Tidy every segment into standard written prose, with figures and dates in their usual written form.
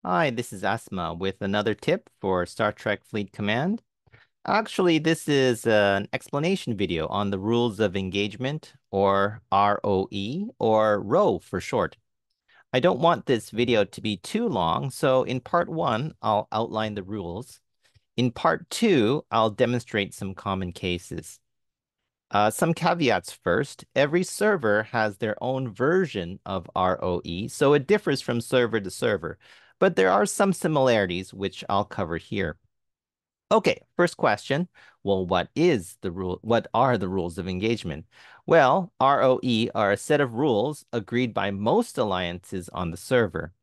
Hi, this is Asma with another tip for Star Trek Fleet Command. Actually, this is an explanation video on the rules of engagement, or ROE, or ROE for short. I don't want this video to be too long, so in part one, I'll outline the rules. In part two, I'll demonstrate some common cases. Some caveats first. Every server has their own version of ROE, so it differs from server to server, but there are some similarities which I'll cover here. Okay, first question. Well, what are the rules of engagement? Well, ROE are a set of rules agreed by most alliances on the server.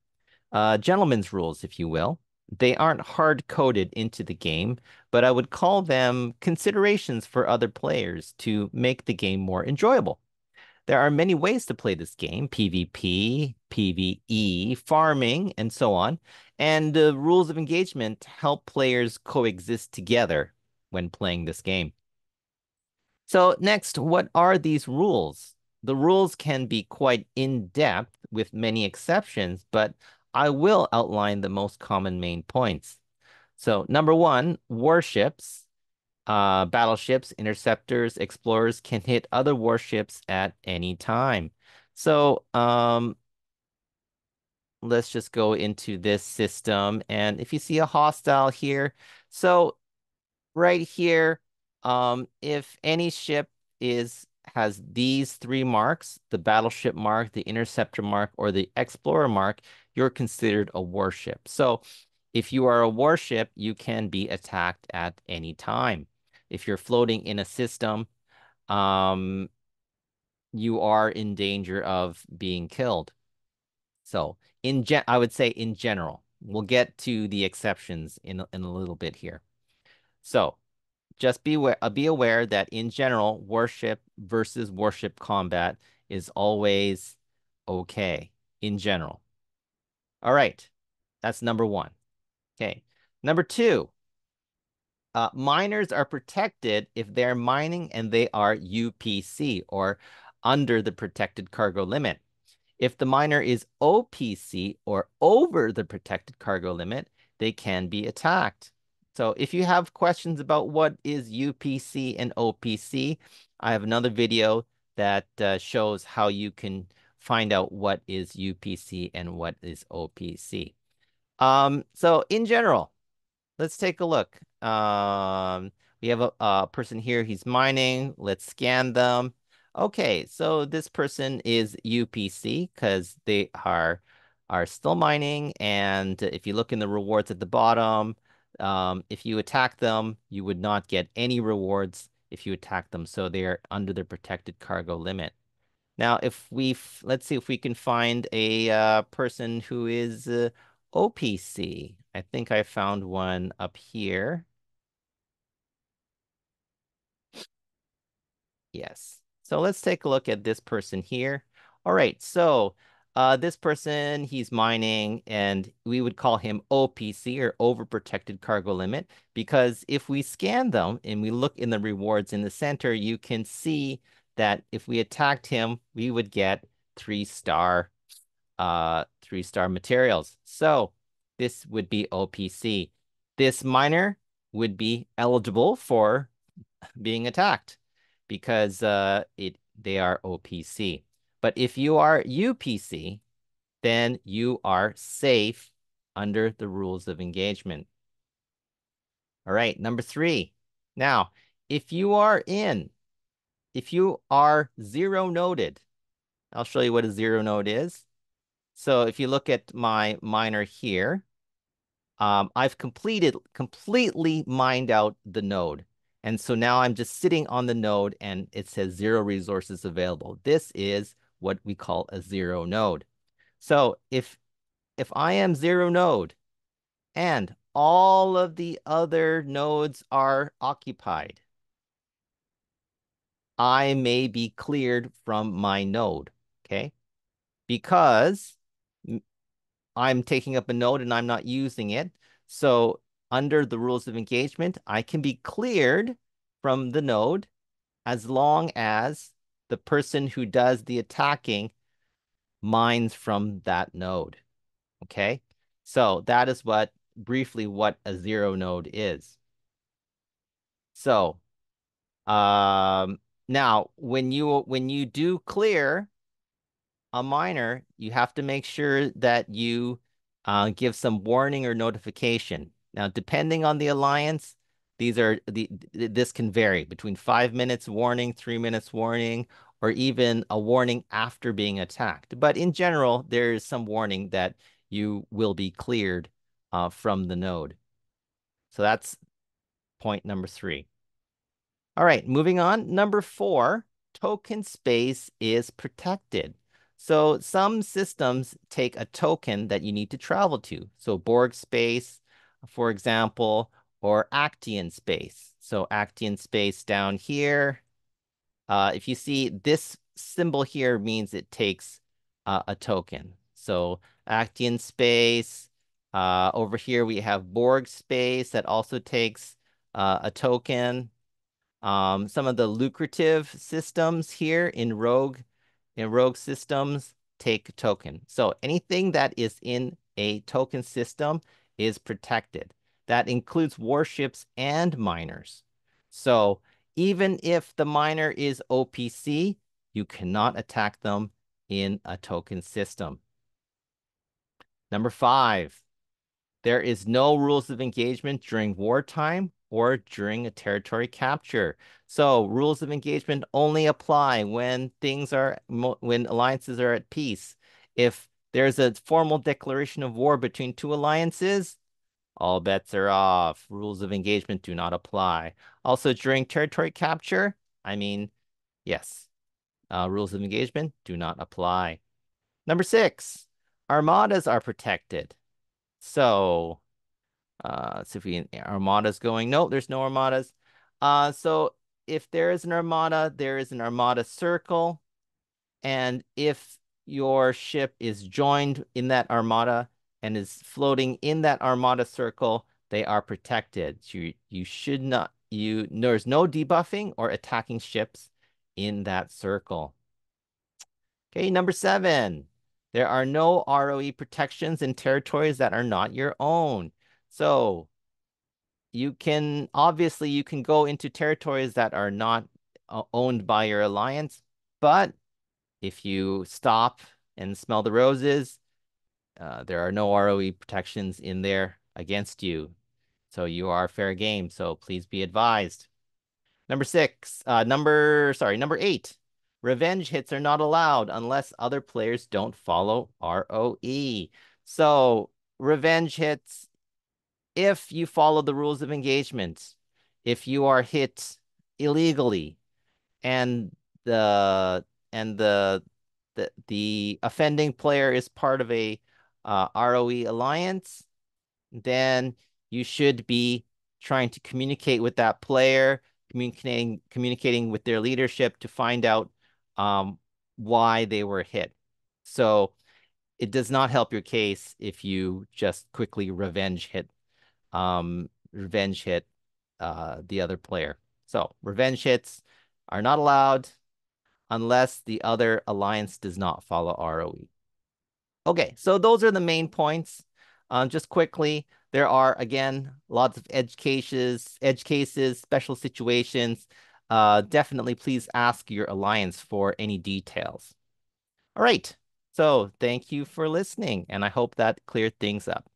Gentlemen's rules, if you will. They aren't hard-coded into the game, but I would call them considerations for other players to make the game more enjoyable. There are many ways to play this game: PvP, PvE, farming, and so on. And the rules of engagement help players coexist together when playing this game. So next, what are these rules? The rules can be quite in-depth with many exceptions, but I will outline the most common main points. So number one, warships, battleships, interceptors, explorers can hit other warships at any time. So let's just go into this system. And if you see a hostile here, so right here, if any ship has these three marks, the battleship mark, the interceptor mark, or the explorer mark, you're considered a warship. So if you are a warship, you can be attacked at any time. If you're floating in a system, um, you are in danger of being killed. So I would say in general, we'll get to the exceptions in a little bit here. So just be aware that in general, warship versus warship combat is always okay in general. All right, that's number one. Okay, number two, miners are protected if they're mining and they are UPC, or under the protected cargo limit. If the miner is OPC, or over the protected cargo limit, they can be attacked. So if you have questions about what is UPC and OPC, I have another video that shows how you can find out what is UPC and what is OPC. So in general, let's take a look. We have a person here. He's mining. Let's scan them. Okay, so this person is UPC because they are still mining. And if you look in the rewards at the bottom, if you attack them, you would not get any rewards if you attack them. So they are under the protected cargo limit. Now, let's see if we can find a person who is OPC. I think I found one up here. Yes. So let's take a look at this person here. All right. So this person, he's mining, and we would call him OPC, or overprotected cargo limit, because if we scan them and we look in the rewards in the center, you can see that if we attacked him, we would get 3-star 3-star materials. So this would be OPC. This miner would be eligible for being attacked because they are OPC. But if you are UPC, then you are safe under the rules of engagement. All right, number three. Now, if you are zero noded, I'll show you what a zero node is. So if you look at my miner here, I've completely mined out the node. And so now I'm just sitting on the node and it says 0 resources available. This is what we call a zero node. So if I am zero node and all of the other nodes are occupied, I may be cleared from my node, okay? Because I'm taking up a node and I'm not using it. So under the rules of engagement, I can be cleared from the node as long as the person who does the attacking mines from that node. Okay. So that is briefly what a zero node is. So now when you do clear a miner, you have to make sure that you give some warning or notification. Now, depending on the alliance, this can vary between 5 minutes warning, 3 minutes warning, or even a warning after being attacked. But in general, there is some warning that you will be cleared from the node. So that's point number 3. All right, moving on. Number 4, token space is protected. So some systems take a token that you need to travel to. So Borg space, for example, or Actian space. So Actian space down here. If you see this symbol here means it takes a token. So Actian space. Over here we have Borg space that also takes a token. Some of the lucrative systems here in rogue systems take token. So anything that is in a token system is protected. That includes warships and miners. So even if the miner is OPC, you cannot attack them in a token system. Number 5, there is no rules of engagement during wartime or during a territory capture. So rules of engagement only apply when when alliances are at peace. If there's a formal declaration of war between two alliances, all bets are off. Rules of engagement do not apply. Also, during territory capture, I mean, yes, rules of engagement do not apply. Number 6, armadas are protected. So let's see if we armadas going. No, there's no armadas. So if there is an armada, there is an armada circle. And if your ship is joined in that armada and is floating in that armada circle, they are protected. You should not, there's no debuffing or attacking ships in that circle. Okay, number 7. There are no ROE protections in territories that are not your own. So you can go into territories that are not owned by your alliance, but if you stop and smell the roses, there are no ROE protections in there against you. So you are fair game. So please be advised. Number 8. Revenge hits are not allowed unless other players don't follow ROE. So revenge hits, if you follow the rules of engagement, if you are hit illegally and the and the offending player is part of a ROE alliance, then you should be trying to communicate with that player, communicating with their leadership to find out why they were hit. So it does not help your case if you just quickly revenge hit the other player. So revenge hits are not allowed unless the other alliance does not follow ROE. Okay, so those are the main points. Just quickly, there are, again, lots of edge cases, special situations. Definitely please ask your alliance for any details. All right, so thank you for listening, and I hope that cleared things up.